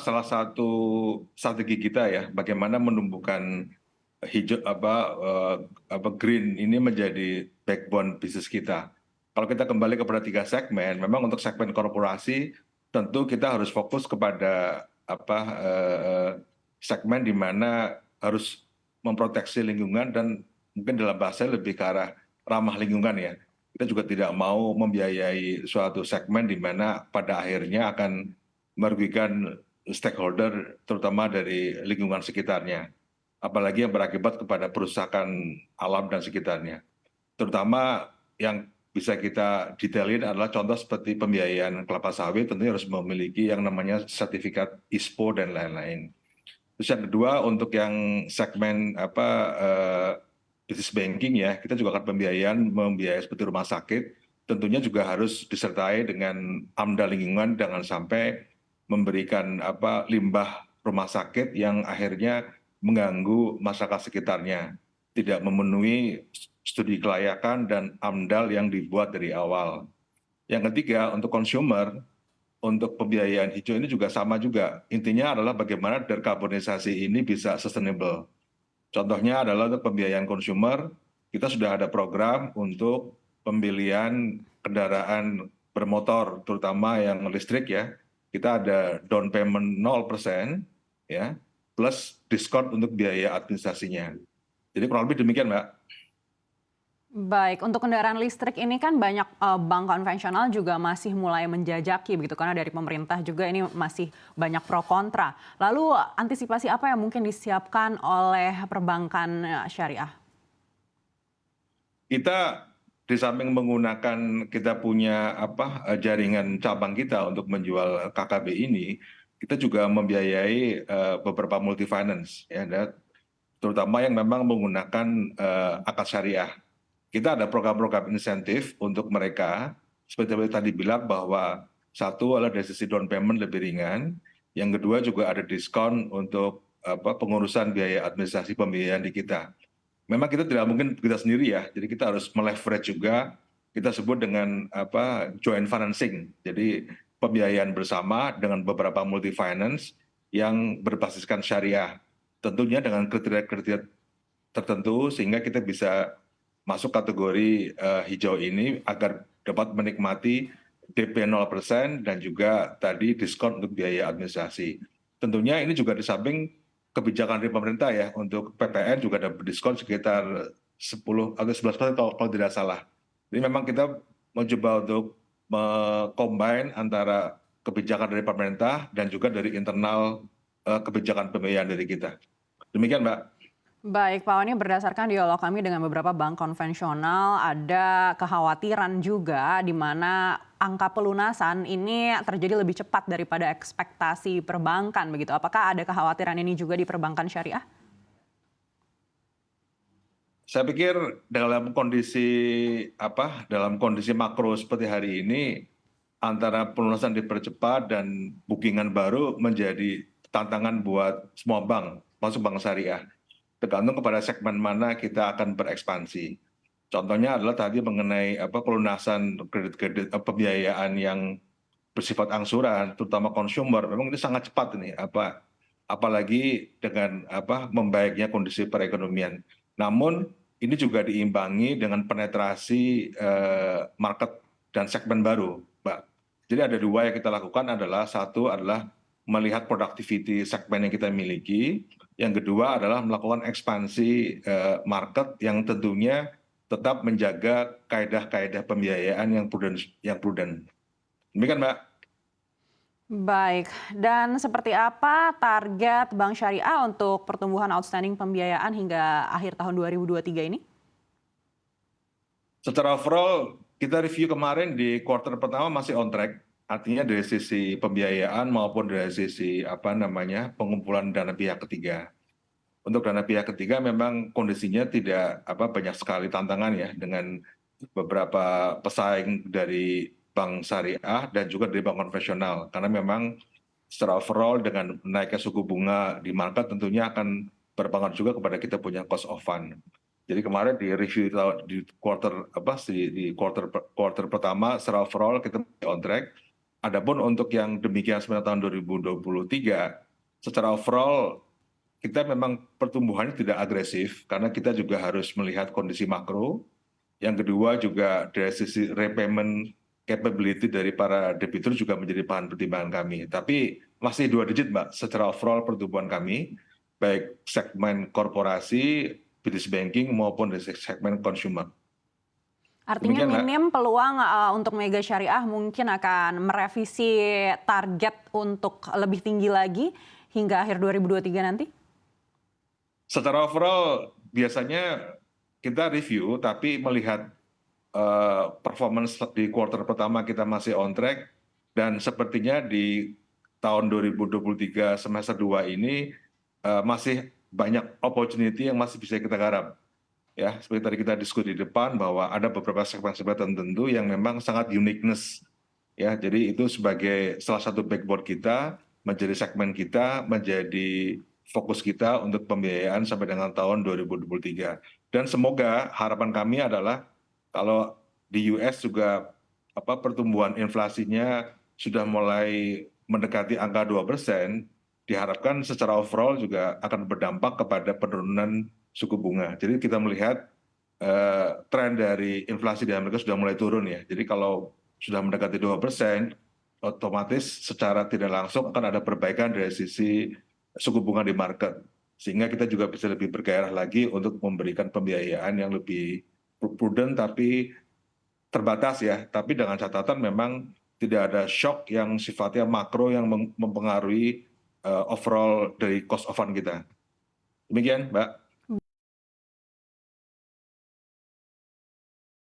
salah satu strategi kita ya, bagaimana menumbuhkan hijau green ini menjadi backbone bisnis kita. Kalau kita kembali kepada 3 segmen, memang untuk segmen korporasi tentu kita harus fokus kepada segmen di mana harus memproteksi lingkungan dan mungkin dalam bahasa lebih ke arah ramah lingkungan ya. Kita juga tidak mau membiayai suatu segmen di mana pada akhirnya akan merugikan stakeholder terutama dari lingkungan sekitarnya. Apalagi yang berakibat kepada perusakan alam dan sekitarnya. Terutama yang bisa kita detailin adalah contoh seperti pembiayaan kelapa sawit tentunya harus memiliki yang namanya sertifikat ISPO dan lain-lain. Terus yang kedua untuk yang segmen business banking ya, kita juga akan membiayai seperti rumah sakit, tentunya juga harus disertai dengan AMDAL lingkungan, jangan sampai memberikan limbah rumah sakit yang akhirnya mengganggu masyarakat sekitarnya, tidak memenuhi studi kelayakan dan AMDAL yang dibuat dari awal. Yang ketiga untuk consumer, untuk pembiayaan hijau ini juga sama juga. Intinya adalah bagaimana dekarbonisasi ini bisa sustainable. Contohnya adalah untuk pembiayaan consumer, kita sudah ada program untuk pembelian kendaraan bermotor, terutama yang listrik ya. Kita ada down payment 0%, ya, plus diskon untuk biaya administrasinya. Jadi kurang lebih demikian, Mbak. Baik, untuk kendaraan listrik ini kan banyak bank konvensional juga masih mulai menjajaki begitu karena dari pemerintah juga ini masih banyak pro kontra. Lalu antisipasi apa yang mungkin disiapkan oleh perbankan syariah? Kita di samping menggunakan kita punya jaringan cabang kita untuk menjual KKB ini, kita juga membiayai beberapa multi finance ya, terutama yang memang menggunakan akad syariah. Kita ada program-program insentif untuk mereka, seperti yang tadi bilang bahwa satu adalah dari sisi down payment lebih ringan, yang kedua juga ada diskon untuk pengurusan biaya administrasi pembiayaan di kita. Memang kita tidak mungkin kita sendiri ya, jadi kita harus meleverage juga, kita sebut dengan joint financing, jadi pembiayaan bersama dengan beberapa multi finance yang berbasiskan syariah, tentunya dengan kriteria-kriteria tertentu sehingga kita bisa masuk kategori hijau ini agar dapat menikmati DP 0% dan juga tadi diskon untuk biaya administrasi. Tentunya ini juga di samping kebijakan dari pemerintah ya, untuk PPN juga ada diskon sekitar 10 atau 11% kalau tidak salah. Jadi memang kita mencoba untuk combine antara kebijakan dari pemerintah dan juga dari internal kebijakan pembiayaan dari kita. Demikian, Mbak. Baik, Pak Wani, berdasarkan dialog kami dengan beberapa bank konvensional, ada kekhawatiran juga di mana angka pelunasan ini terjadi lebih cepat daripada ekspektasi perbankan, begitu. Apakah ada kekhawatiran ini juga di perbankan syariah? Saya pikir dalam kondisi makro seperti hari ini, antara pelunasan dipercepat dan bookingan baru menjadi tantangan buat semua bank, masuk bank syariah. Tergantung kepada segmen mana kita akan berekspansi. Contohnya adalah tadi mengenai pelunasan kredit pembiayaan yang bersifat angsuran, terutama consumer, memang ini sangat cepat ini, apalagi dengan membaiknya kondisi perekonomian. Namun ini juga diimbangi dengan penetrasi market dan segmen baru, Mbak. Jadi ada dua yang kita lakukan adalah, satu adalah melihat productivity segmen yang kita miliki, yang kedua adalah melakukan ekspansi market yang tentunya tetap menjaga kaedah-kaedah pembiayaan yang prudent. Demikian, Mbak. Baik, dan seperti apa target Bank Syariah untuk pertumbuhan outstanding pembiayaan hingga akhir tahun 2023 ini? Secara overall, kita review kemarin di kuartal pertama masih on track. Artinya dari sisi pembiayaan maupun dari sisi pengumpulan dana pihak ketiga. Untuk dana pihak ketiga memang kondisinya tidak banyak sekali tantangan ya, dengan beberapa pesaing dari bank syariah dan juga dari bank konvensional, karena memang secara overall dengan naiknya suku bunga di market tentunya akan berpengaruh juga kepada kita punya cost of fund. Jadi kemarin di review di quarter pertama secara overall kita on track. Adapun untuk yang demikian sebenarnya tahun 2023, secara overall kita memang pertumbuhannya tidak agresif karena kita juga harus melihat kondisi makro. Yang kedua juga dari sisi repayment capability dari para debitur juga menjadi bahan pertimbangan kami. Tapi masih 2 digit, Mbak, secara overall pertumbuhan kami, baik segmen korporasi, business banking maupun dari segmen consumer. Artinya Demikian, Mbak. minim peluang untuk Mega Syariah mungkin akan merevisi target untuk lebih tinggi lagi hingga akhir 2023 nanti? Secara overall biasanya kita review, tapi melihat performance di kuartal pertama kita masih on track, dan sepertinya di tahun 2023 semester 2 ini masih banyak opportunity yang masih bisa kita garap. Ya, seperti tadi kita diskusi di depan bahwa ada beberapa segmen-segmen tertentu yang memang sangat uniqueness. Ya, jadi itu sebagai salah satu backbone kita, menjadi segmen kita, menjadi fokus kita untuk pembiayaan sampai dengan tahun 2023. Dan semoga harapan kami adalah kalau di US juga pertumbuhan inflasinya sudah mulai mendekati angka 2%, diharapkan secara overall juga akan berdampak kepada penurunan suku bunga. Jadi kita melihat tren dari inflasi di Amerika sudah mulai turun ya. Jadi kalau sudah mendekati 2%, otomatis secara tidak langsung akan ada perbaikan dari sisi suku bunga di market. Sehingga kita juga bisa lebih bergairah lagi untuk memberikan pembiayaan yang lebih prudent tapi terbatas ya. Tapi dengan catatan memang tidak ada shock yang sifatnya makro yang mempengaruhi overall dari cost of fund kita. Demikian, Mbak.